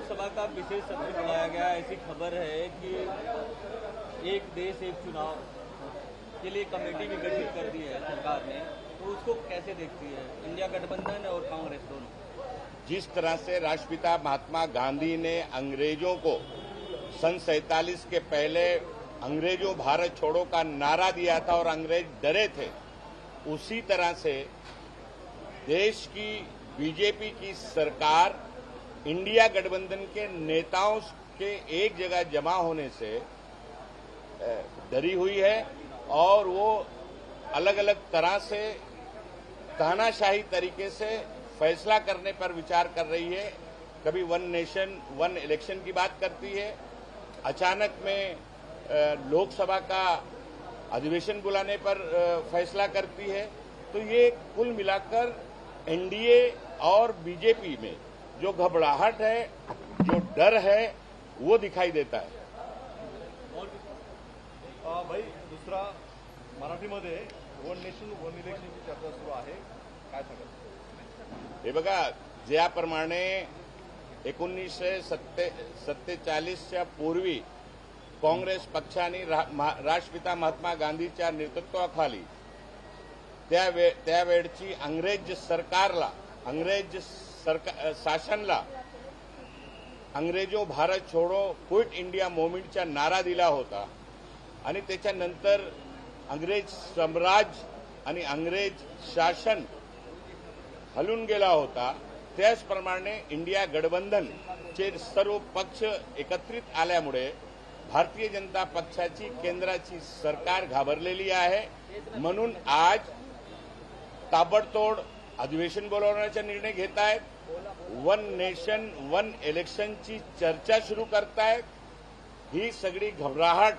लोकसभा का विशेष सत्र बुलाया गया। ऐसी खबर है कि एक देश एक चुनाव के लिए कमेटी भी गठित कर दी है सरकार ने, तो उसको कैसे देखती है इंडिया गठबंधन और कांग्रेस दोनों? जिस तरह से राष्ट्रपिता महात्मा गांधी ने अंग्रेजों को सन 47 के पहले अंग्रेजों भारत छोड़ो का नारा दिया था और अंग्रेज डरे थे, उसी तरह से देश की बीजेपी की सरकार इंडिया गठबंधन के नेताओं के एक जगह जमा होने से डरी हुई है और वो अलग अलग तरह से तानाशाही तरीके से फैसला करने पर विचार कर रही है। कभी वन नेशन वन इलेक्शन की बात करती है, अचानक में लोकसभा का अधिवेशन बुलाने पर फैसला करती है। तो ये कुल मिलाकर एनडीए और बीजेपी में जो घबराहट है, जो डर है, वो दिखाई देता है। भाई दुसरा मराठीमध्ये वन नेशन वन इलेक्शनची चर्चा सुरू आहे, काय सांगाल? हे बघा, ज्याप्रमाणे 1947च्या पूर्वी काँग्रेस पक्षाने राष्ट्रपिता महात्मा गांधीच्या नेतृत्वाखाली त्यावेळची अंग्रेज सरकारला, अंग्रेज शासनला अंग्रेजो भारत छोडो क्विट इंडिया मूवमेंटचा नारा दिला होता आणि त्याच्यानंतर अंग्रेज साम्राज्य आणि अंग्रेज शासन हलून गेला होता। त्याचप्रमाणे इंडिया गठबंधनचे सर्व पक्ष एकत्रित आल्यामुळे भारतीय जनता पक्षाची केंद्राची सरकार घाबरलेली आहे। म्हणून आज ताबडतोड अधिवेशन बोलवण्याचा निर्णय घेत आहेत, वन नेशन वन इलेक्शनची चर्चा सुरू करतायत। ही सगळी घबराहट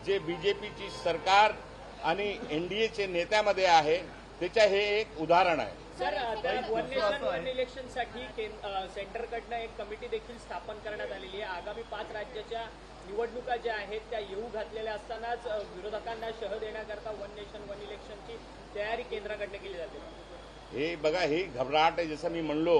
जे बीजेपीची सरकार आणि एनडीएचे नेत्यामध्ये आहे त्याचे हे एक उदाहरण आहे। सर, वन नेशन वन इलेक्शनसाठी सेंटरकडनं एक कमिटी देखील स्थापन करण्यात आलेली आहे। आगामी 5 राज्याच्या निवडणुका ज्या आहेत त्या येऊ घातलेल्या असतानाच विरोधकांना शह देण्याकरता वन नेशन वन इलेक्शनची तयारी केंद्राकडनं केली जाते। हे बघा, ही घबराहट आहे। जसं मी म्हणलो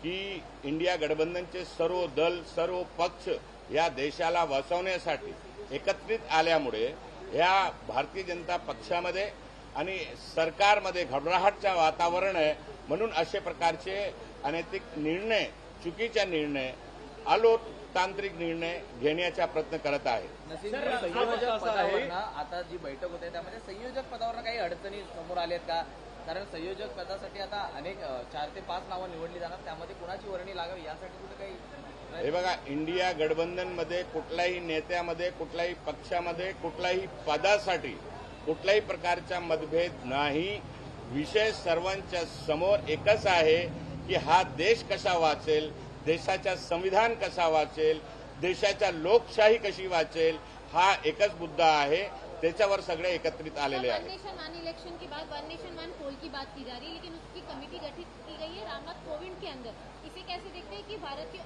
की इंडिया गठबंधनचे सर्व दल सर्व पक्ष या देशाला वाचवण्यासाठी एकत्रित आल्यामुळे या भारतीय जनता पक्षामध्ये आणि सरकारमध्ये घबराहटचं वातावरण आहे। म्हणून अशा प्रकारचे अनैतिक निर्णय, चुकीचा निर्णय, अलोकतांत्रिक निर्णय घेण्याचा प्रयत्न करत आहे। संयोजक पदावर आता जी बैठक होते त्यामध्ये संयोजक पदावर काही अडचणी समोर आल्यात का? कारण संयोजक पदासाठी आता अनेक 4 ते 5 नावं निवडली जाणार, त्यामध्ये कुणाची वर्णी लागावी यासाठी कुठे काही? हे बघा, इंडिया गठबंधनमध्ये कुठल्याही नेत्यामध्ये, कुठल्याही पक्षामध्ये, कुठल्याही पदासाठी कुठल्याही प्रकारचा मतभेद नाही। विषय सर्वांच्या समोर एकच आहे की हा देश कसा वाचेल, देशाचा संविधान कसा वाचेल, देशाच्या लोकशाही कशी वाचेल, हा एकच मुद्दा आहे। त्याच्यावर सगळे एकत्रित आलेले आहेत। वन नेशन वन इलेक्शन के बाद वन नेशन वन पोल की बात की जा रही है, लेकिन उसकी कमेटी गठित की गई है रामनाथ कोविंद के अंदर। इसे कैसे देखते हैं कि भारत के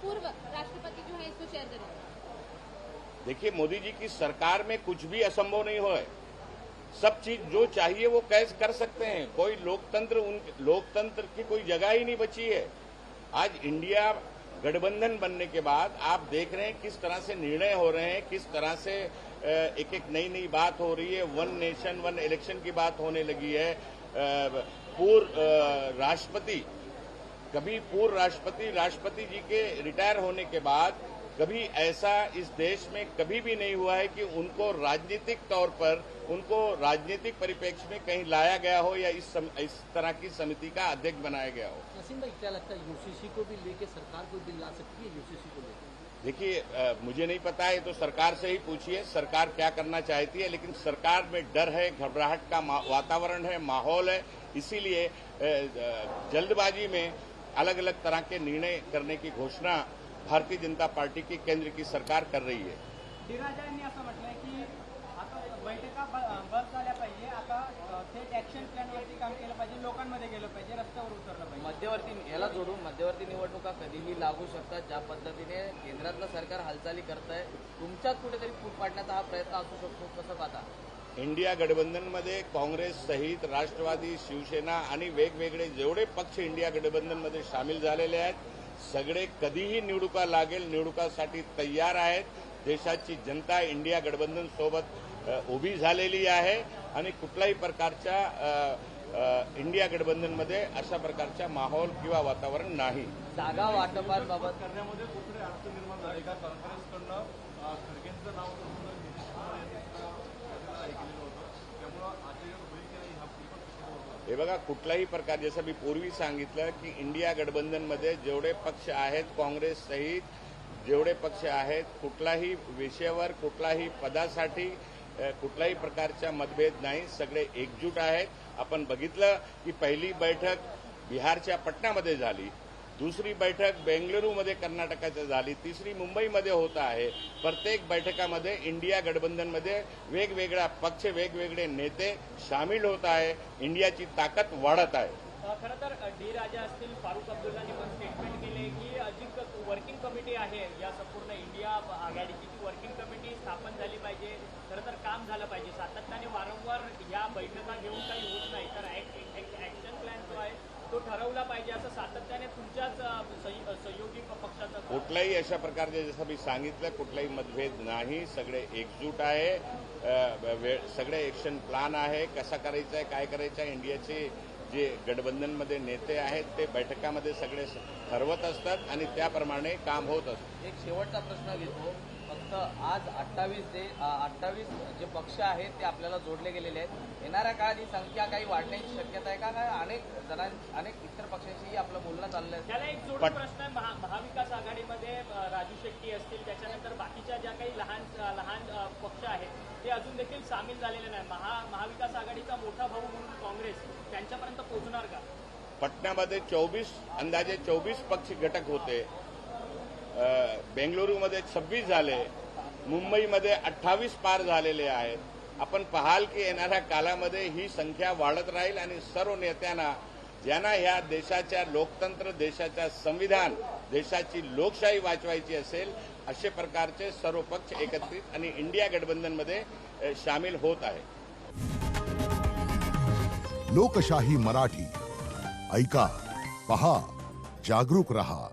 पूर्व राष्ट्रपति जो है इसको शेयर करेंगे? देखिए, मोदी जी की सरकार में कुछ भी असंभव नहीं हो, सब चीज जो चाहिए वो कैसे कर सकते हैं। कोई लोकतंत्र की कोई जगह ही नहीं बची है। आज इंडिया गठबंधन बनने के बाद आप देख रहे हैं किस तरह से निर्णय हो रहे हैं, किस तरह से एक एक नई नई बात हो रही है। वन नेशन वन इलेक्शन की बात होने लगी है। पूर्व राष्ट्रपति जी के रिटायर होने के बाद कभी ऐसा इस देश में कभी भी नहीं हुआ है कि उनको राजनीतिक तौर पर, उनको राजनीतिक परिप्रेक्ष्य में कहीं लाया गया हो या इस तरह की समिति का अध्यक्ष बनाया गया हो। नसीम भाई, क्या लगता है यूसीसी को भी लेके सरकार कोई बिल ला सकती है? यूसीसी को लेकर देखिए, मुझे नहीं पता है, तो सरकार से ही पूछिए सरकार क्या करना चाहती है। लेकिन सरकार में डर है, घबराहट का वातावरण है, माहौल है। इसीलिए जल्दबाजी में अलग अलग तरह के निर्णय करने की घोषणा भारतीय जनता पार्टी की केंद्र की सरकार कर रही है। डी राजा यांनी असं म्हटलंय की आता बैठका बंद झाल्या पाहिजे, आता थेट ऍक्शन प्लॅनवरती काम केलं पाहिजे, लोकांमध्ये गेलं पाहिजे, रस्त्यावर उतरलं पाहिजे। मध्यवर्ती याला जोडून मध्यवर्ती निवडणुका कधीही लागू शकतात। ज्या पद्धतीने केंद्रातलं सरकार हालचाली करत आहे, तुमच्यात कुठेतरी फूट पाडण्याचा हा प्रयत्न असू शकतो, कसं पाहता? इंडिया गठबंधनमध्ये काँग्रेस सहित राष्ट्रवादी, शिवसेना आणि वेगवेगळे जेवढे पक्ष इंडिया गठबंधनमध्ये सामील झालेले आहेत सगळे कधीही निवडणुका लागेल निवडणुकासाठी तयार आहेत. देशाची जनता इंडिया गठबंधन सोबत उभी झालेली आहे आणि कुठल्याही प्रकारच्या इंडिया गठबंधनमध्ये अशा प्रकारचा माहोल किंवा वातावरण नाही. जागा वाटपांबाबत करण्यामध्ये कुठे अडचण निर्माण झाली का? काँग्रेसकडनं खडगेंचं नाव नितीश कुमार यांनी ऐकलेलं होतं, त्यामुळं आश्चर्य होईल की नाही हा होता. हे बघा, कुठलाही प्रकार, जसं मी पूर्वी सांगितलं की इंडिया गठबंधनमध्ये जेवढे पक्ष आहेत काँग्रेस सहित जेवढे पक्ष आहेत, कुठलाही विषयावर कुठलाही पदासाठी कुठल्याही प्रकारचा मतभेद नाही, सगळे एकजूट आहेत. आपण बघितलं की पहिली बैठक बिहारच्या पटनामध्ये झाली, दुसरी बैठक बेंगलुरूमध्ये कर्नाटकाची झाली, तिसरी मुंबईमध्ये होत आहे. प्रत्येक बैठकामध्ये इंडिया गठबंधनमध्ये वेगवेगळा पक्ष वेगवेगळे नेते सामील होत आहे. इंडियाची ताकद वाढत आहे. खरं तर डी राजा असतील, फारुख अब्दुल्लांनी पण स्टेटमेंट केले की जी वर्किंग कमिटी आहे या संपूर्ण इंडिया आघाडीची ती वर्किंग कमिटी स्थापन झाली पाहिजे. खरं तर काम झालं पाहिजे. सातत्याने वारंवार या बैठका घेऊन काही होत नाही, तर ऍक्शन प्लॅन जो आहे तो ठरवला पाहिजे असं सातत्याने तुमच्याच सहयोगी पक्षाचं. कुठल्याही अशा प्रकारचे, जसं मी सांगितलं, कुठलाही मतभेद नाही, सगळे एकजूट आहे. सगळे ऍक्शन प्लॅन आहे, कसा करायचं आहे, काय करायचं आहे. इंडियाचे जे गठबंधनमध्ये नेते आहेत ते बैठकामध्ये सगळे ठरवत असतात आणि त्याप्रमाणे काम होत असतं. एक शेवटचा प्रश्न घेतो. फक्त आज 28 जे पक्ष आहेत ते आपल्याला जोडले गेलेले आहेत. येणाऱ्या काळात ही संख्या काही वाढण्याची शक्यता आहे का? अनेक इतर पक्षांशीही आपलं बोलणं चाललंय. त्याला एक जोडून प्रश्न आहे. महाविकास आघाडीमध्ये राजू शेट्टी असतील, त्याच्यानंतर बाकीच्या ज्या काही लहान पक्ष आहेत ते अजून देखील सामील झालेले नाही. महाविकास आघाडीचा मोठा भाऊ म्हणून काँग्रेस त्यांच्यापर्यंत पोहोचणार का? पटनामध्ये अंदाजे 24 पक्ष घटक होते. बेंगलुरूमध्ये 26 झाले, मुंबईमध्ये 28 पार झालेले आहेत. आपण पाहाल की येणाऱ्या काळामध्ये ही संख्या वाढत राहील आणि सर्व नेत्यांना, ज्यांना ह्या देशाच्या लोकतंत्र, देशाच्या संविधान, देशाची लोकशाही वाचवायची असेल, असे प्रकारचे सर्व पक्ष एकत्रित आणि इंडिया गठबंधनमध्ये सामील होत आहे. लोकशाही मराठी ऐका, पहा, जागरूक रहा.